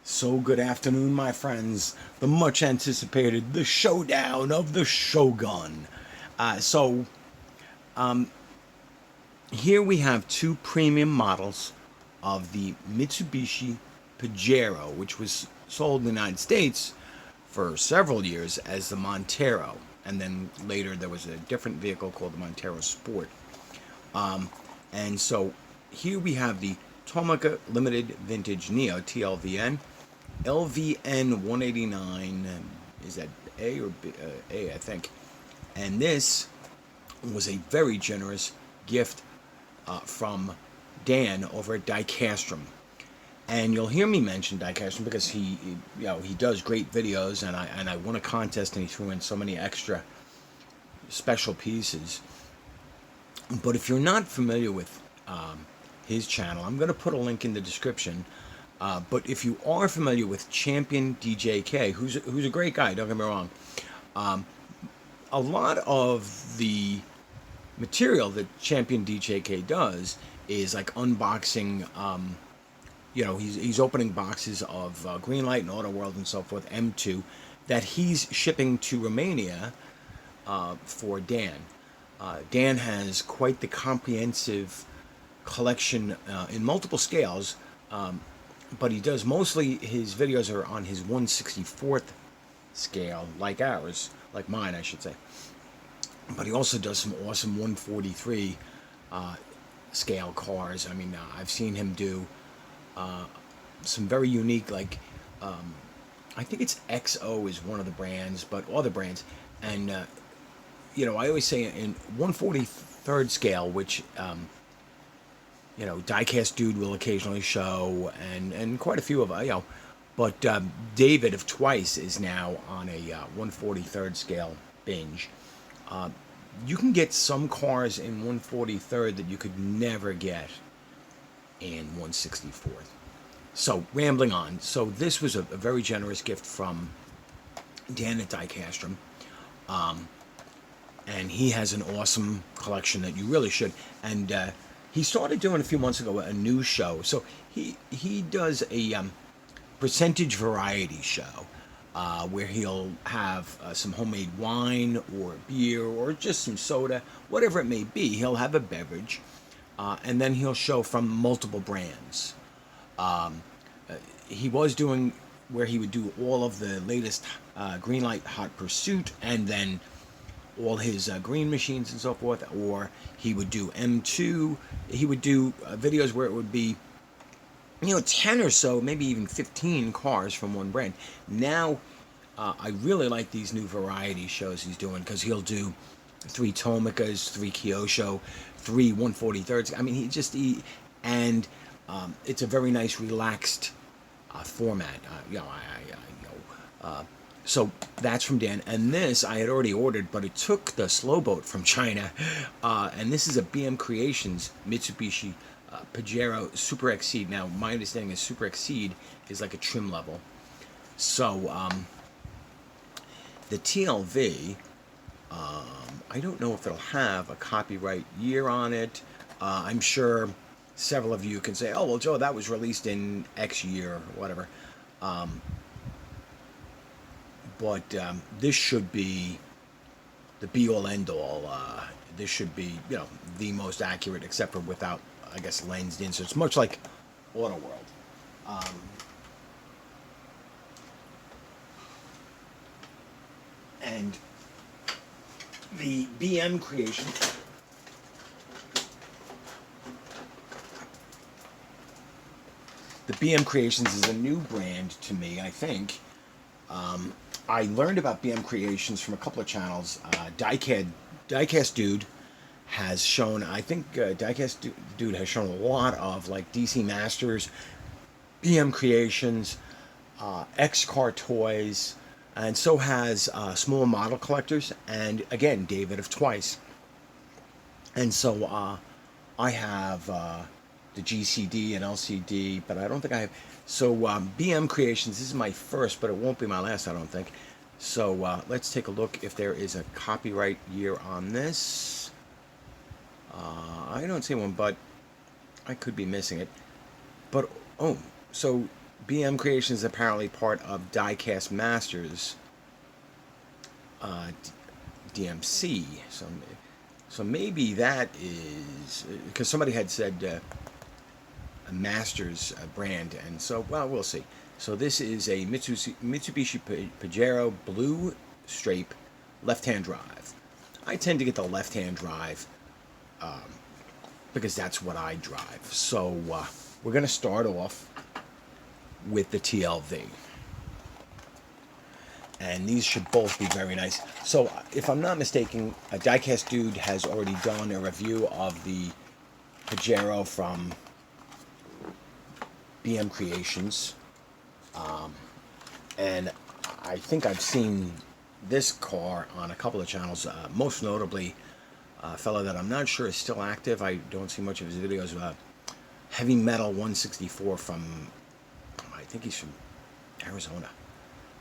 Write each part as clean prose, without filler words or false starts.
So good afternoon, my friends. The much anticipated, the showdown of the Shogun. Here we have two premium models of the Mitsubishi Pajero, which was sold in the United States for several years as the Montero. And then later there was a different vehicle called the Montero Sport. And so here we have the Tomica Limited Vintage Neo TLVN, LVN 189. Is that A or B? A, I think. And this was a very generous gift from Dan over at DIecastrum. And you'll hear me mention DIecastrum because he does great videos, and I won a contest and he threw in so many extra special pieces. But if you're not familiar with his channel, I'm going to put a link in the description. But if you are familiar with Champion DJK, who's a great guy, don't get me wrong, a lot of the material that Champion DJK does is like unboxing. He's opening boxes of Greenlight and Auto World and so forth, M2, that he's shipping to Romania for Dan. Dan has quite the comprehensive collection in multiple scales, but he does mostly, his videos are on his 1/64th scale, like ours, like mine, I should say. But he also does some awesome 143 scale cars. I mean, I've seen him do some very unique, like I think it's XO is one of the brands, but other brands. And I always say in 143rd scale, which Diecast Dude will occasionally show, and quite a few of but David of Twice is now on a 143rd scale binge. You can get some cars in 143rd that you could never get in 1/64th. So, rambling on. So, this was a very generous gift from Dan at DIecastrum. And he has an awesome collection that you really should. And he started doing a few months ago a new show. So, he does a percentage variety show where he'll have some homemade wine or beer or just some soda, whatever it may be. He'll have a beverage. And then he'll show from multiple brands. He was doing where he would do all of the latest Greenlight Hot Pursuit and then all his green machines and so forth, or he would do M2. He would do videos where it would be 10 or so, maybe even 15 cars from one brand. Now, I really like these new variety shows he's doing, because he'll do 3 Tomicas, 3 Kyosho, 3 143rds. I mean, and it's a very nice, relaxed format. So that's from Dan. And this I had already ordered, but it took the slow boat from China. And this is a BM Creations Mitsubishi Pajero Super Exceed. Now, my understanding is Super Exceed is like a trim level. So the TLV, I don't know if it'll have a copyright year on it. I'm sure several of you can say, oh, well, Joe, that was released in X year or whatever. But this should be the be-all, end-all. This should be, the most accurate, except for without, I guess, lensed in. So it's much like Auto World. And the BM Creation. The BM Creations is a new brand to me, I think. I learned about BM Creations from a couple of channels. Diecast Dude has shown, I think Diecast Dude has shown a lot of like DC Masters, BM Creations, X-Car Toys, and so has Small Model Collectors, and again, David of Twice. And so I have the GCD and LCD, but I don't think I have. So BM Creations, this is my first, but it won't be my last, I don't think. So let's take a look if there is a copyright year on this. I don't see one, but I could be missing it. But, oh, so BM Creations is apparently part of Diecast Masters uh, DMC. So maybe that is because somebody had said a Masters brand, and so well we'll see. So this is a Mitsubishi Pajero blue stripe left-hand drive. I tend to get the left-hand drive because that's what I drive. So we're going to start off with the TLV. And these should both be very nice. So if I'm not mistaken, a Diecast Dude has already done a review of the Pajero from BM Creations. And I think I've seen this car on a couple of channels, most notably a fellow that I'm not sure is still active. I don't see much of his videos. Heavy Metal 164 from, I think he's from Arizona.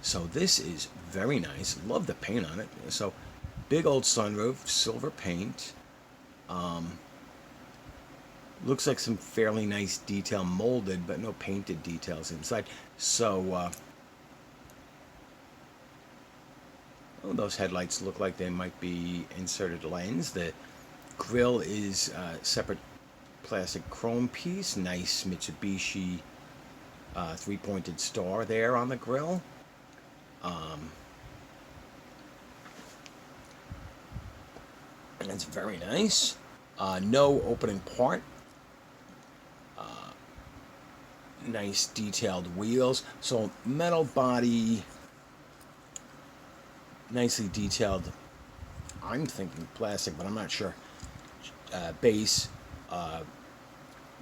So this is very nice. Love the paint on it. So big old sunroof, silver paint. Looks like some fairly nice detail molded, but no painted details inside. So those headlights look like they might be inserted lens. The grille is separate plastic chrome piece. Nice Mitsubishi three-pointed star there on the grille. And it's very nice. No opening part. Nice detailed wheels. So metal body, nicely detailed. I'm thinking plastic, but I'm not sure. Base,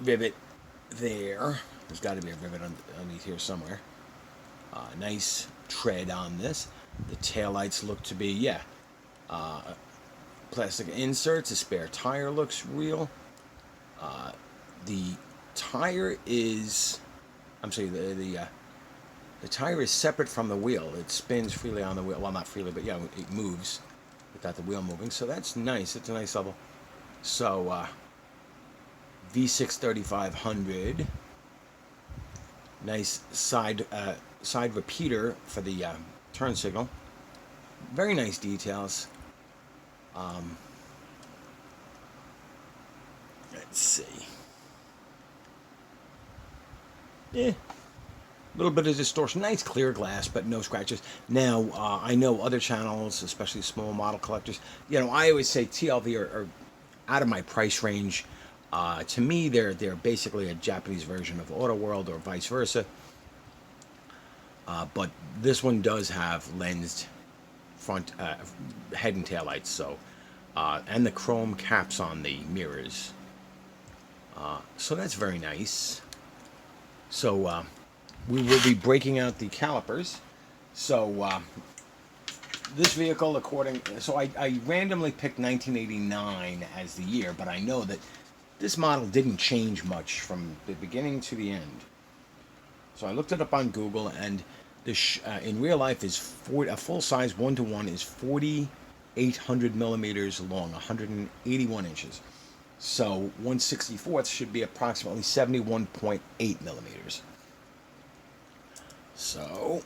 rivet there. There's got to be a rivet underneath here somewhere. Nice tread on this. The taillights look to be, plastic inserts. A spare tire looks real. The tire is, the tire is separate from the wheel. It spins freely on the wheel. Well, not freely, but yeah, it moves without the wheel moving. So that's nice. It's a nice level. So V6 3500. Nice side repeater for the turn signal. Very nice details. Let's see. A little bit of distortion. Nice clear glass, but no scratches. Now, I know other channels, especially small model collectors, I always say TLV are out of my price range. To me, they're basically a Japanese version of Auto World or vice versa. But this one does have lensed front head and tail lights, so and the chrome caps on the mirrors. So that's very nice. So we will be breaking out the calipers. So this vehicle, I randomly picked 1989 as the year, but I know that this model didn't change much from the beginning to the end. So I looked it up on Google, and this in real life is a full size 1:1 is 4,800 millimeters long, 181 inches. So 1/64 should be approximately 71.8 millimeters. So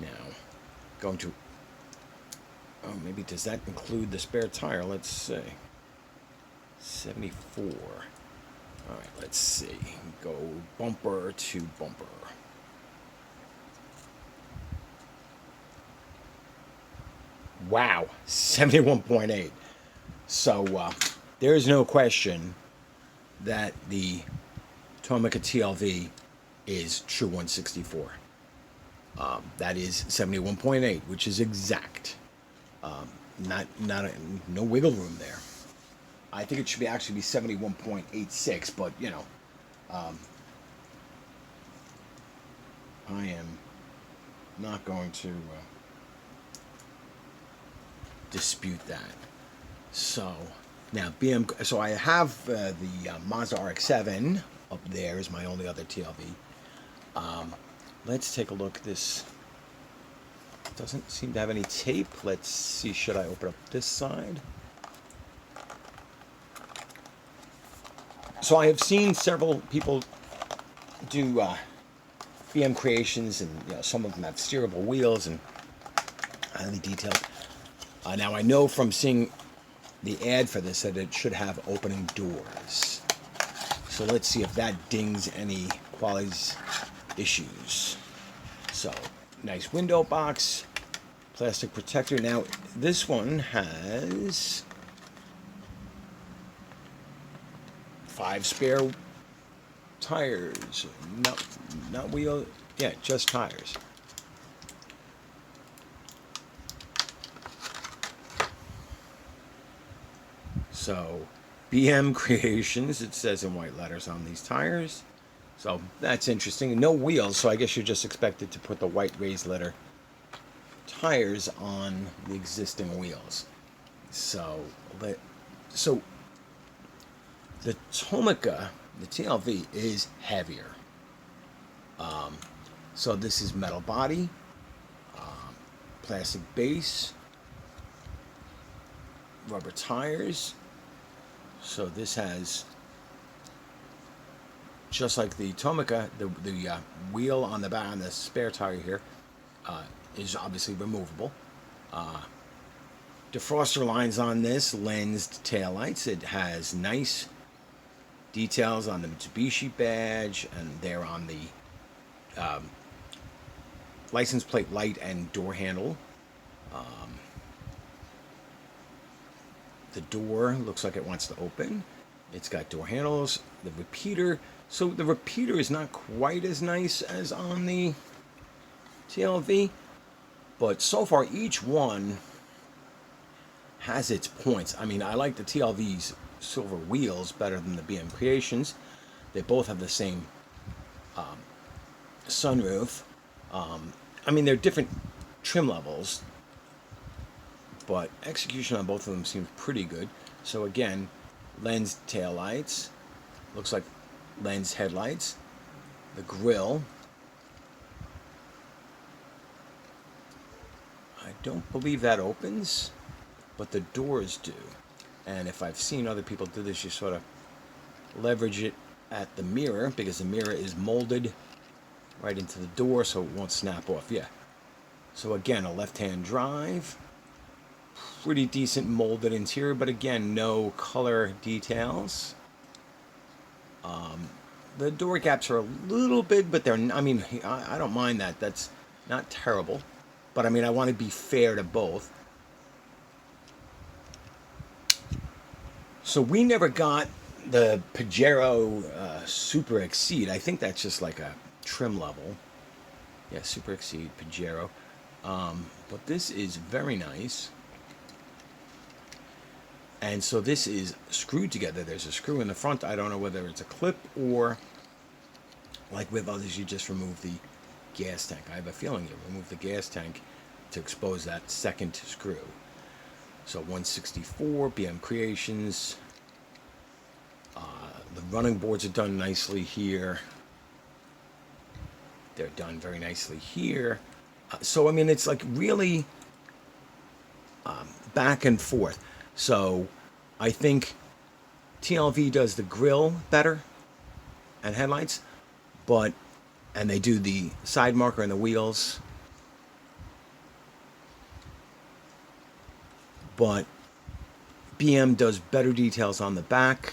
now going to, maybe does that include the spare tire? Let's see. 74. All right, let's see. Go bumper to bumper. Wow, 71.8. So there is no question that the Tomica TLV is true 164. That is 71.8, which is exact. No wiggle room there. I think it should actually be 71.86, but I am not going to dispute that. So now so I have the Mazda Rx-7 up there is my only other TLV. Let's take a look. This doesn't seem to have any tape. Let's see. Should I open up this side? So I have seen several people do BM Creations, and some of them have steerable wheels and highly detailed. Now I know from seeing the ad for this that it should have opening doors. So let's see if that dings any quality issues. So nice window box, plastic protector. Now this one has 5 spare tires, not wheel, yeah, just tires. So BM Creations, it says in white letters on these tires. So that's interesting. No wheels, so I guess you're just expected to put the white raised letter tires on the existing wheels. So the Tomica, the TLV, is heavier. So this is metal body, plastic base, rubber tires. So this has, just like the Tomica, the wheel on the back, on the spare tire here, is obviously removable. Defroster lines on this, lensed taillights. It has nice details on the Mitsubishi badge, and they're on the license plate light and door handle. The door looks like it wants to open. It's got door handles. The repeater. So the repeater is not quite as nice as on the TLV, but so far each one has its points. I mean, I like the TLV's silver wheels better than the BM Creations. They both have the same sunroof. I mean, they're different trim levels, but execution on both of them seems pretty good. So again, lens taillights, looks like lens headlights, the grille. I don't believe that opens, but the doors do. And if I've seen other people do this, you sort of leverage it at the mirror, because the mirror is molded right into the door, so it won't snap off. Yeah. So again, a left-hand drive. Pretty decent molded interior, but again, no color details. The door gaps are a little big, but they're, I mean, I don't mind that. That's not terrible. But I mean, I want to be fair to both. So we never got the Pajero Super Exceed. I think that's just like a trim level. Yeah, Super Exceed Pajero. But this is very nice. And so this is screwed together. There's a screw in the front. I don't know whether it's a clip or, like with others, you just remove the gas tank. I have a feeling you remove the gas tank to expose that second screw. So 164, BM Creations. The running boards are done nicely here. They're done very nicely here. So, I mean, it's like really back and forth. So I think TLV does the grille better and headlights, and they do the side marker and the wheels. But BM does better details on the back.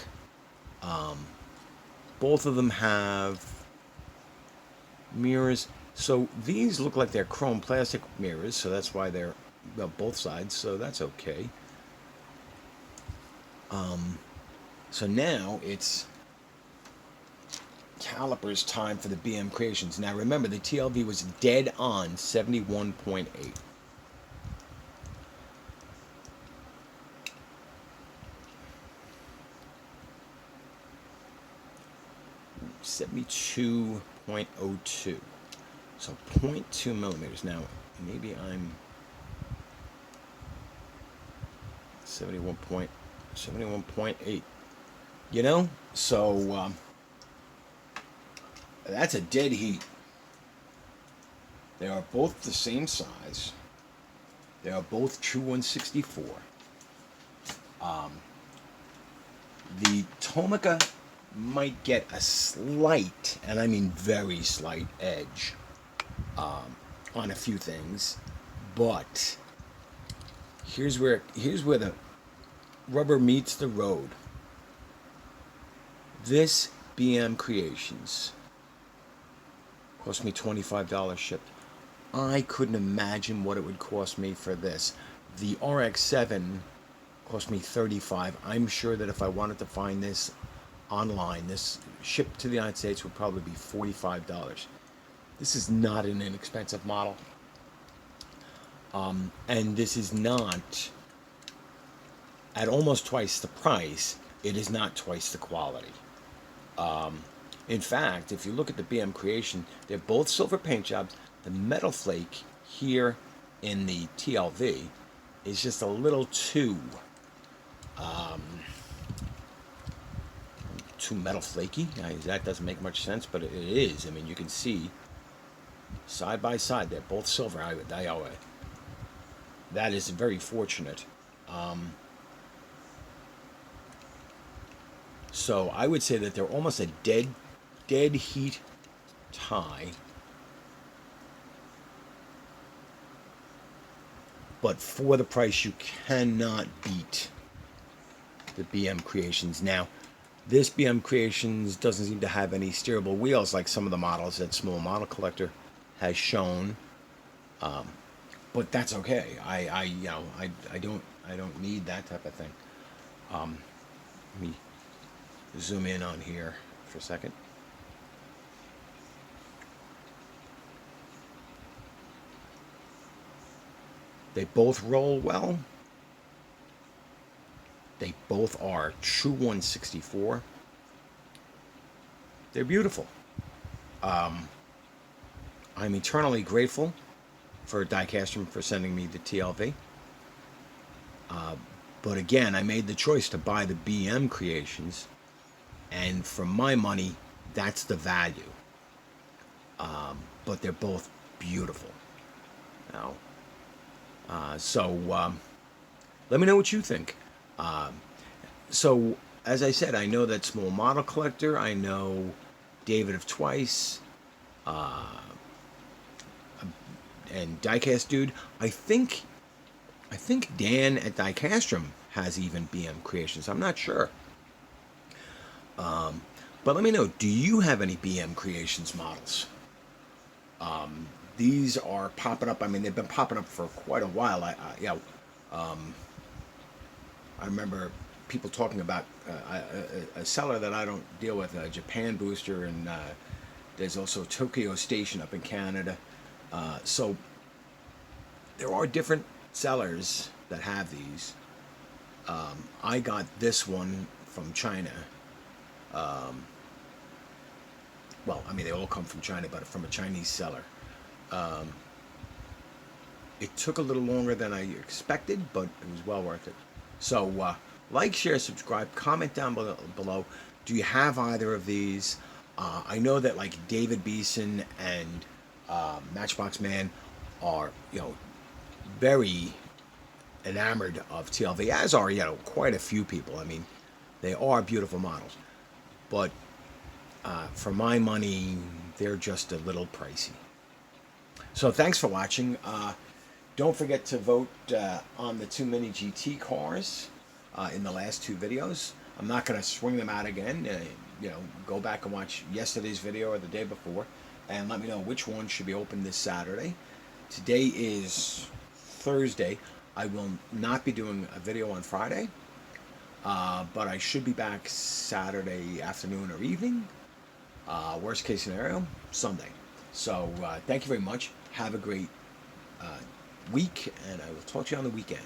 Both of them have mirrors. So these look like they're chrome plastic mirrors, so that's why they're, well, both sides, so that's okay. So now it's calipers time for the BM Creations. Now remember, the TLV was dead on 71.8. 72.02. So 0.2 millimeters. Now, maybe I'm 71.8. You know? So, that's a dead heat. They are both the same size. They are both true 164. The Tomica might get a slight, and I mean very slight, edge on a few things, but here's where the rubber meets the road. This BM Creations cost me $25 shipped. I couldn't imagine what it would cost me for this. The RX-7 cost me $35. I'm sure that if I wanted to find this online, this shipped to the United States would probably be $45. This is not an inexpensive model. And this is not, at almost twice the price, it is not twice the quality. In fact, if you look at the BM Creation, they're both silver paint jobs. The metal flake here in the TLV is just a little too metal flaky. That doesn't make much sense, but it is. I mean, you can see side by side, they're both silver. That is very fortunate. So I would say that they're almost a dead heat tie. But for the price, you cannot beat the BM Creations. Now, this BM Creations doesn't seem to have any steerable wheels like some of the models that Small Model Collector has shown. But that's okay. I don't need that type of thing. Let me zoom in on here for a second. They both roll well. They both are true 164. They're beautiful. I'm eternally grateful for DIecastrum for sending me the TLV. But again, I made the choice to buy the BM Creations, and for my money, that's the value. But they're both beautiful. Now, let me know what you think. So, as I said, I know that Small Model Collector, I know David of Twice, and Diecast Dude. I think Dan at DIecastrum has even BM Creations. I'm not sure. But let me know, do you have any BM Creations models? These are popping up. I mean, they've been popping up for quite a while. I remember people talking about a seller that I don't deal with, a Japan Booster, and there's also Tokyo Station up in Canada. So there are different sellers that have these. I got this one from China. Well, I mean, they all come from China, but from a Chinese seller. It took a little longer than I expected, but it was well worth it. So, like, share, subscribe, comment down below. Do you have either of these? I know that, like, David Beeson and Matchbox Man are, very enamored of TLV, as are, quite a few people. I mean, they are beautiful models. But for my money, they're just a little pricey. So thanks for watching. Don't forget to vote on the two mini GT cars in the last two videos. I'm not going to swing them out again. Go back and watch yesterday's video or the day before, and let me know which one should be open this Saturday. Today is Thursday. I will not be doing a video on Friday, but I should be back Saturday afternoon or evening. Worst case scenario, Sunday. So thank you very much. Have a great week, and I will talk to you on the weekend.